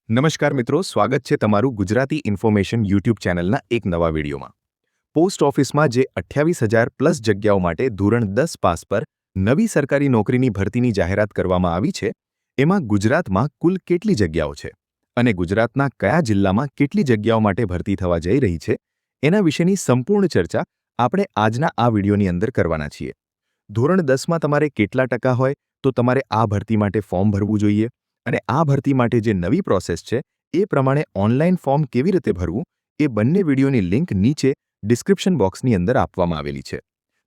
નમસ્કાર મિત્રો, સ્વાગત છે તમારું ગુજરાતી ઇન્ફોર્મેશન યુટ્યુબ ચેનલના એક નવા વિડીયોમાં। પોસ્ટ ઓફિસમાં જે 28,000 પ્લસ જગ્યાઓ માટે ધોરણ 10 પાસ પર નવી સરકારી નોકરીની ભરતીની જાહેરાત કરવામાં આવી છે, એમાં ગુજરાતમાં કુલ કેટલી જગ્યાઓ છે અને ગુજરાતના કયા જિલ્લામાં કેટલી જગ્યાઓ માટે ભરતી થવા જઈ રહી છે, એના વિશેની સંપૂર્ણ ચર્ચા આપણે આજના આ વિડીયોની અંદર કરવાના છીએ। ધોરણ 10માં તમારે કેટલા ટકા હોય તો તમારે આ ભરતી માટે ફોર્મ ભરવું જોઈએ અને આ ભરતી માટે જે નવી પ્રોસેસ છે એ પ્રમાણે ઓનલાઈન ફોર્મ કેવી રીતે ભરવું એ બંને વિડીયોની લિંક નીચે ડિસ્ક્રિપ્શન બોક્સની અંદર આપવામાં આવેલી છે।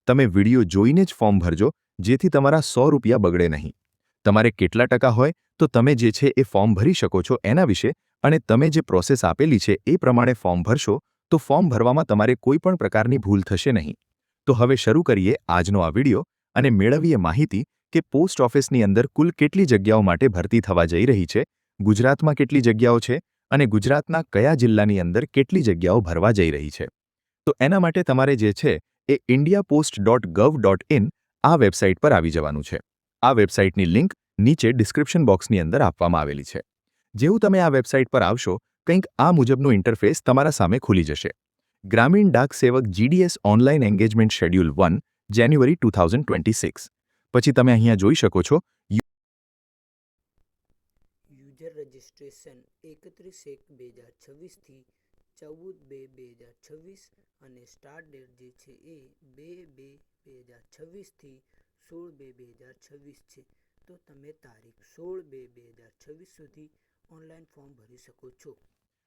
તમે વિડીયો જોઈને જ ફોર્મ ભરજો, જેથી તમારા 100 રૂપિયા બગડે નહીં। તમારે કેટલા ટકા હોય તો તમે જે છે એ ફોર્મ ભરી શકો છો એના વિશે અને તમે જે પ્રોસેસ આપેલી છે એ પ્રમાણે ફોર્મ ભરશો તો ફોર્મ ભરવામાં તમારે કોઈ પણ પ્રકારની ભૂલ થશે નહીં। તો હવે શરૂ કરીએ આજનો આ વિડીયો અને મેળવીએ માહિતી કે પોસ્ટ ઓફિસની અંદર કુલ કેટલી જગ્યાઓ માટે ભરતી થવા જઈ રહી છે, ગુજરાતમાં કેટલી જગ્યાઓ છે અને ગુજરાતના કયા જિલ્લાની અંદર કેટલી જગ્યાઓ ભરવા જઈ રહી છે। તો એના માટે તમારે જે છે એ indiapost.gov.in આ વેબસાઇટ પર આવી જવાનું છે। આ વેબસાઇટની લિંક નીચે ડિસ્ક્રિપ્શન બોક્સની અંદર આપવામાં આવેલી છે। જેવું તમે આ વેબસાઇટ પર આવશો, કંઈક આ મુજબનું ઇન્ટરફેસ તમારા સામે ખુલી જશે। ગ્રામીણ ડાક સેવક GDS ઓનલાઈન એન્ગેજમેન્ટ શેડ્યુલ 1 જાન્યુઆરી 2026। પછી તમે અહીંયા જોઈ શકો છો યુઝર રજિસ્ટ્રેશન 31/1/2026 થી 14/2/2026 અને સ્ટાર્ટ ડેટ જે છે એ 2/2/2026 થી 16/2/2026 છે। તો તમે તારીખ 16/2/2026 સુધી ઓનલાઈન ફોર્મ ભરી શકો છો।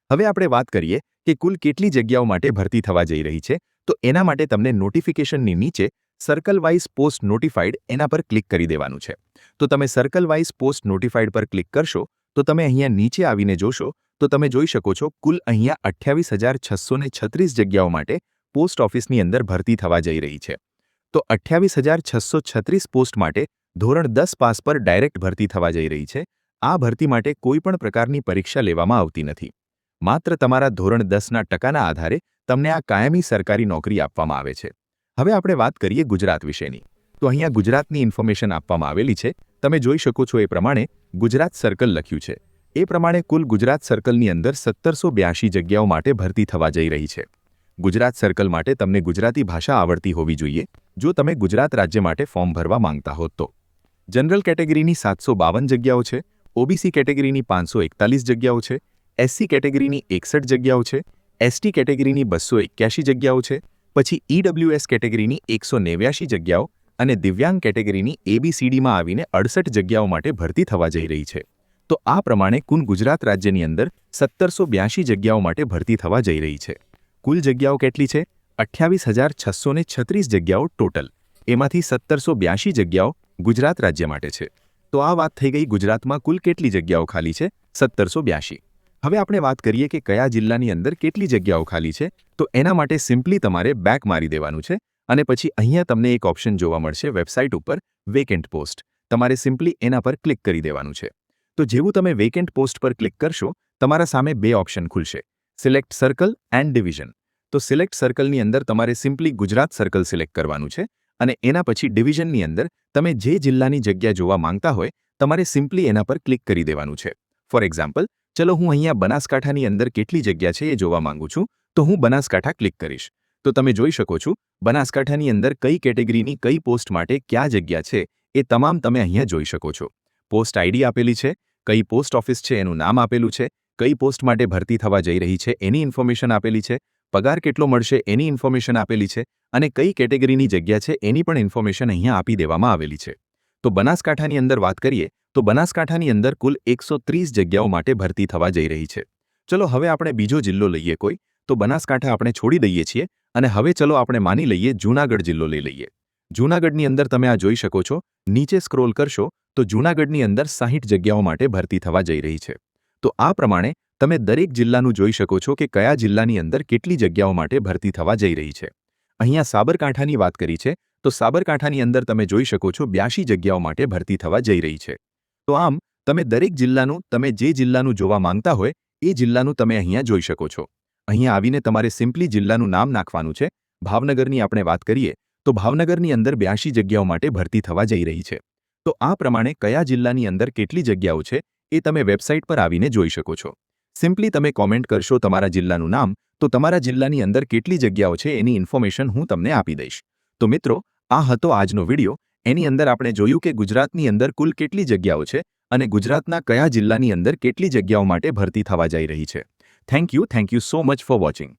હવે આપણે વાત કરીએ કે કુલ કેટલી જગ્યાઓ માટે ભરતી થવા જઈ રહી છે। તો એના માટે તમને નોટિફિકેશનની નીચે સર્કલ વાઇઝ પોસ્ટ નોટિફાઈડ એના પર ક્લિક કરી દેવાનું છે। તો તમે સર્કલ વાઇઝ પોસ્ટ નોટિફાઈડ પર ક્લિક કરશો તો તમે અહીંયા નીચે આવીને જોશો તો તમે જોઈ શકો છો કુલ અહીંયા 28,636 જગ્યાઓ માટે પોસ્ટ ઓફિસની અંદર ભરતી થવા જઈ રહી છે। તો 28,636 પોસ્ટ માટે ધોરણ 10 પાસ પર ડાયરેક્ટ ભરતી થવા જઈ રહી છે। આ ભરતી માટે કોઈ પણ પ્રકારની પરીક્ષા લેવામાં આવતી નથી, માત્ર તમારા ધોરણ 10ના ટકાના આધારે તમને આ કાયમી સરકારી નોકરી આપવામાં આવે છે। હવે આપણે વાત કરીએ ગુજરાત વિશેની। તો અહીંયા ગુજરાતની ઇન્ફોર્મેશન આપવામાં આવેલી છે। તમે જોઈ શકો છો એ પ્રમાણે ગુજરાત સર્કલ લખ્યું છે। એ પ્રમાણે કુલ ગુજરાત સર્કલની અંદર 1782 જગ્યાઓ માટે ભરતી થવા જઈ રહી છે। ગુજરાત સર્કલ માટે તમને ગુજરાતી ભાષા આવડતી હોવી જોઈએ જો તમે ગુજરાત રાજ્ય માટે ફોર્મ ભરવા માંગતા હો તો। જનરલ કેટેગરીની 752 જગ્યાઓ છે, ઓબીસી કેટેગરીની 541 જગ્યાઓ છે, એસસી કેટેગરીની 61 જગ્યાઓ છે, એસટી કેટેગરીની 281 જગ્યાઓ છે, પછી ઈડબ્લ્યુએસ કેટેગરીની 189 જગ્યાઓ અને દિવ્યાંગ કેટેગરીની ABCDમાં આવીને 68 જગ્યાઓ માટે ભરતી થવા જઈ રહી છે। તો આ પ્રમાણે કુલ ગુજરાત રાજ્યની અંદર 1782 જગ્યાઓ માટે ભરતી થવા જઈ રહી છે। કુલ જગ્યાઓ કેટલી છે? 28,636 જગ્યાઓ ટોટલ, એમાંથી 1782 જગ્યાઓ ગુજરાત રાજ્ય માટે છે। તો આ વાત થઈ ગઈ ગુજરાતમાં કુલ કેટલી જગ્યાઓ ખાલી છે, 1782। હવે આપણે વાત કરીએ કે કયા જિલ્લાની અંદર કેટલી જગ્યાઓ ખાલી છે। તો એના માટે સિમ્પલી તમારે બેક મારી દેવાનું છે અને પછી અહીંયા તમને એક ઓપ્શન જોવા મળશે વેબસાઇટ ઉપર વેકેન્ટ પોસ્ટ, તમારે સિમ્પલી એના પર ક્લિક કરી દેવાનું છે। તો જેવું તમે વેકેન્ટ પોસ્ટ પર ક્લિક કરશો તમારા સામે બે ઓપ્શન ખુલશે, સિલેક્ટ સર્કલ એન્ડ ડિવિઝન। તો સિલેક્ટ સર્કલની અંદર તમારે સિમ્પલી ગુજરાત સર્કલ સિલેક્ટ કરવાનું છે અને એના પછી ડિવિઝનની અંદર તમે જે જિલ્લાની જગ્યા જોવા માંગતા હોય તમારે સિમ્પલી એના પર ક્લિક કરી દેવાનું છે। ફોર એક્ઝામ્પલ, ચલો હું અહીંયા બનાસકાંઠાની અંદર કેટલી જગ્યા છે એ જોવા માંગુ છું તો હું બનાસકાંઠા ક્લિક કરીશ। તો તમે જોઈ શકો છો બનાસકાંઠાની અંદર કઈ કેટેગરીની કઈ પોસ્ટ માટે ક્યાં જગ્યા છે એ તમામ તમે અહીંયા જોઈ શકો છો। પોસ્ટ આઈડી આપેલી છે, કઈ પોસ્ટ ઓફિસ છે એનું નામ આપેલું છે, કઈ પોસ્ટ માટે ભરતી થવા જઈ રહી છે એની ઇન્ફોર્મેશન આપેલી છે, પગાર કેટલો મળશે એની ઇન્ફોર્મેશન આપેલી છે અને કઈ કેટેગરીની જગ્યા છે એની પણ ઇન્ફોર્મેશન અહીંયા આપી દેવામાં આવેલી છે। તો બનાસકાંઠાની અંદર વાત કરીએ તો બનાસકાંઠાની અંદર કુલ 130 જગ્યાઓ માટે ભરતી થવા જઈ રહી છે। ચલો હવે આપણે બીજો જિલ્લો લઈએ કોઈ, તો બનાસકાંઠા આપણે છોડી દઈએ છીએ અને હવે ચલો આપણે માની લઈએ જૂનાગઢ જિલ્લો લઈ લઈએ। જૂનાગઢની અંદર તમે આ જોઈ શકો છો, નીચે સ્ક્રોલ કરશો તો જૂનાગઢની અંદર 60 જગ્યાઓ માટે ભરતી થવા જઈ રહી છે। તો આ પ્રમાણે તમે દરેક જિલ્લાનું જોઈ શકો છો કે કયા જિલ્લાની અંદર કેટલી જગ્યાઓ માટે ભરતી થવા જઈ રહી છે। અહીંયા સાબરકાંઠાની વાત કરી છે તો સાબરકાંઠાની અંદર તમે જોઈ શકો છો 82 જગ્યાઓ માટે ભરતી થવા જઈ રહી છે। તો આમ તમે દરેક જિલ્લાનું તમે જે જિલ્લાનું જોવા માંગતા હોય એ જિલ્લાનું તમે અહીંયા જોઈ શકો છો। અહીંયા આવીને તમારે સિમ્પલી જિલ્લાનું નામ નાખવાનું છે। ભાવનગરની આપણે વાત કરીએ તો ભાવનગરની અંદર 82 જગ્યાઓ માટે ભરતી થવા જઈ રહી છે। તો આ પ્રમાણે કયા જિલ્લાની અંદર કેટલી જગ્યાઓ છે એ તમે વેબસાઇટ પર આવીને જોઈ શકો છો. સિમ્પલી તમે કોમેન્ટ કરશો તમારા જિલ્લાનું નામ તો તમારા જિલ્લાની અંદર કેટલી જગ્યાઓ છે એની ઇન્ફોર્મેશન હું તમને આપી દઈશ. તો મિત્રો, આ હતો આજનો વિડીયો. એની અંદર આપણે જોયું કે ગુજરાતની અંદર કુલ કેટલી જગ્યાઓ છે અને ગુજરાતના કયા જિલ્લાની અંદર કેટલી જગ્યાઓ માટે ભરતી થવા જઈ રહી છે. Thank you so much for watching.